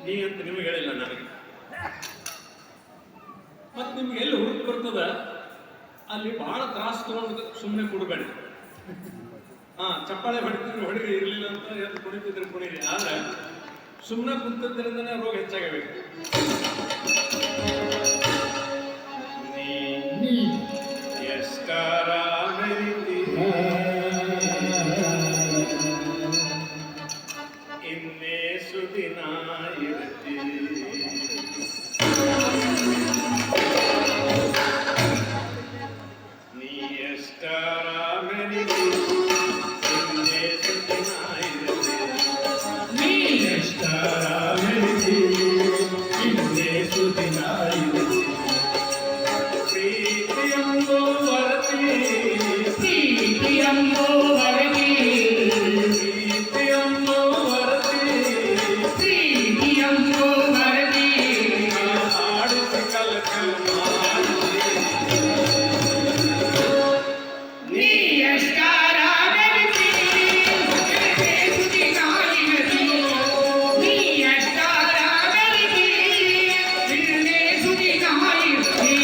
ನೀ ಅಂತ ನಿಮಗೆ ಹೇಳಿಲ್ಲ ನನಗೆ. ಮತ್ತೆ ನಿಮ್ಗೆ ಎಲ್ಲಿ ಹುಡುಕ್ ಬರ್ತದ ಅಲ್ಲಿ ಬಹಳ ತ್ರಾಸ ತಗೊಂಡು ಸುಮ್ಮನೆ ಕೊಡಬೇಡಿ. ಚಪ್ಪಾಳೆ ಹೊಡಿತಿದ್ರೆ ಹೊಡಿಗೆ ಇರಲಿಲ್ಲ ಅಂತ ಎದ್ದು ಕುಣಿತಿದ್ರೆ ಕುಣಿರಿ. ಆದ್ರೆ ಸುಮ್ಮನೆ ಕುಂತಿದ್ದರಿಂದನೇ ರೋಗ ಹೆಚ್ಚಾಗಬೇಕು. ನೀ ಎಷ್ಟರ ಮೆರಿತಿ ಇನ್ನೇಸು ದಿನ ಇರತಿ. ನೀ ಎಷ್ಟರ ಮೆರಿತಿ ಇನ್ನೇಸು ದಿನ ಇರತಿ. ನೀ ಎಷ್ಟರ ಮೆರಿತಿ ಇನ್ನೇಸು ದಿನ ಇರತಿ. ಪ್ರೀತಿಯಂಬೋ ವರತಿ ಪ್ರೀತಿಯಂಬೋ ವರತಿ ಪ್ರೀತಿಯಂಬೋ ವರತಿ ಪ್ರೀತಿಯಂಬೋ ವರತಿ ಆಡಿಸಿ ಕಲಕ ಮಾಡಿಸಿ. ನೀ ಎಷ್ಟರ ಮೆರಿತಿ ಇನ್ನೇಸು ದಿನ ಇರತಿ. ನೀ ಎಷ್ಟರ ಮೆರಿತಿ ಇನ್ನೇಸು ದಿನ ಇರತಿ.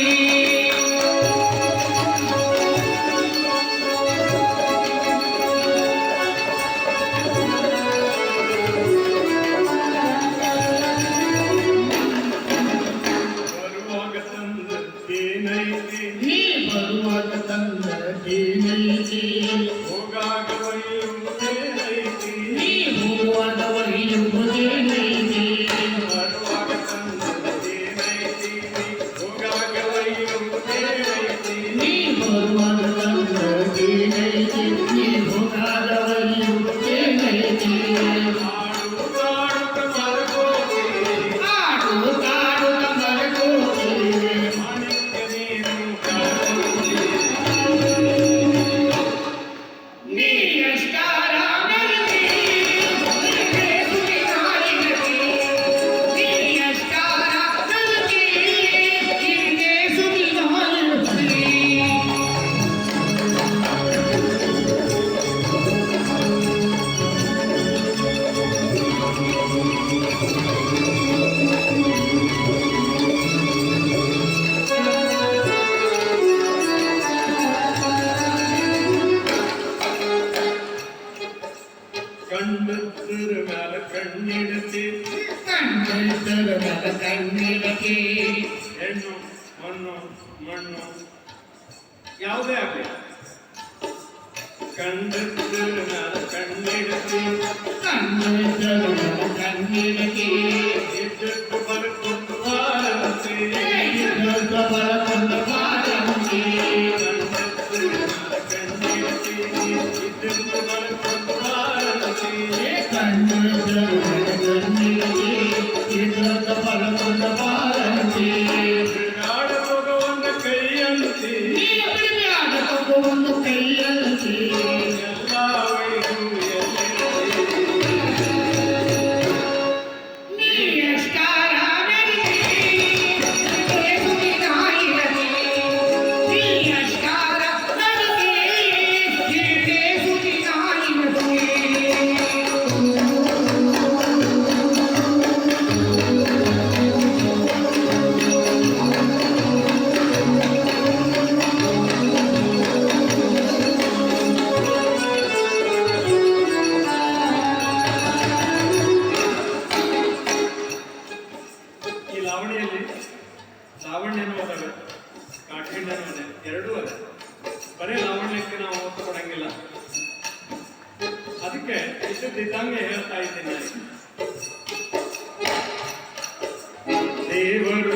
ನೀ ಬರುವಾಗ ತಂದದ್ದೇನೈತಿ ಹೋಗಾಗ ಒಯ್ಯುವುದೇನೈತಿ. ನೀ ಹೋಗುವಾಗ ಒಯ್ಯುವುದೇನೈತಿ. ಬರುವಾಗ ತಂದದ್ದೇನೈತಿ ಹೋಗಾಗ ಒಯ್ಯುವುದೇನೈತಿ. ನೀ ಬರುವಾಗ ತಂದದ್ದೇನೈತಿ ನೀ ಹೋಗಾಗ ಒಯ್ಯುವುದೇನೈತಿ. ಆಡುತ್ತಾಡುತ್ತ ಮರಗೋಗಿ ಆಡುತ್ತಾಡುತ್ತ ಮರಗೋಗಿ ನೀ ಎಷ್ಟರ ಮೆರಿತಿ ಇನ್ನೇಸು ದಿನ ಇರತಿ. ನೀ ಎಷ್ಟರ ಮೆರಿತಿ ಇನ್ನೇಸು ದಿನ ಇರತಿ. ಕಣ್ಣಿದ್ದರ ಮ್ಯಾಲ ಕಣ್ಣಿಡತಿ ಕಣ್ಣಿದ್ದರ ಮ್ಯಾಲ ಕಣ್ಣಿಡತಿ. ಹೆಣ್ಣು ಮಣ್ಣು ಮಣ್ಣು ಯಾವುದೇ ಆಗಲಿ ಕಣ್ಣಿದ್ದರ ಮ್ಯಾಲ ಕಣ್ಣಿಡತಿ ಕಣ್ಣಿದ್ದರ ಮ್ಯಾಲ ಕಣ್ಣಿಡತಿ. ಇದ್ದದ್ದು ಬರ್ಕೊಂಡು ಬಾರಂತಿ ಇದ್ದದ್ದು ಬರ್ಕೊಂಡು ಬಾರಂತಿ. ಕಣ್ಣಿದ್ದರ ಮ್ಯಾಲ ಕಣ್ಣಿಡತಿ ಇದ್ದದ್ದು ಬರ್ಕೊಂಡು ಬಾರಂತಿ. ಕಣ್ಣಿದ್ದರ ಮ್ಯಾಲ ಕಣ್ಣಿಡತಿ ಇದ್ದದ್ದು ಬರ್ಕೊಂಡು ಬಾರಂತಿ. ಬಿಡಾಡ ಮಗವನ್ನ ಕೈಯಂತಿ ಬಿಡಾಡ ಮಗವನ್ನ ಕೈಯಂತಿ. ಎಲ್ಲ ವೈರು ಎಲ್ಲಿರತಿ. ನೀ ಎಷ್ಟರ ಮೆರಿತಿ ಇನ್ನೇಸು ದಿನ ಇರತಿ. ನೀ ಎಷ್ಟರ ಮೆರಿತಿ ಇನ್ನೇಸು ದಿನ ಇರತಿ. ಈ ಲಾವಣಿಯಲ್ಲಿ ಲಾವಣ್ಯನೂ ಅದಾವೆ ಕಾಠಿಣ್ಯನೂ ಅದೇ, ಎರಡೂ ಅದೇ. ಬರೀ ಲಾವಣ್ಯಕ್ಕೆ ನಾವು ಒತ್ತು ಕೊಡಂಗಿಲ್ಲ. ಅದಕ್ಕೆ ಇದ್ದಂಗೆ ಹೇಳ್ತಾ ಇದ್ದೀನಿ. ದೇವರು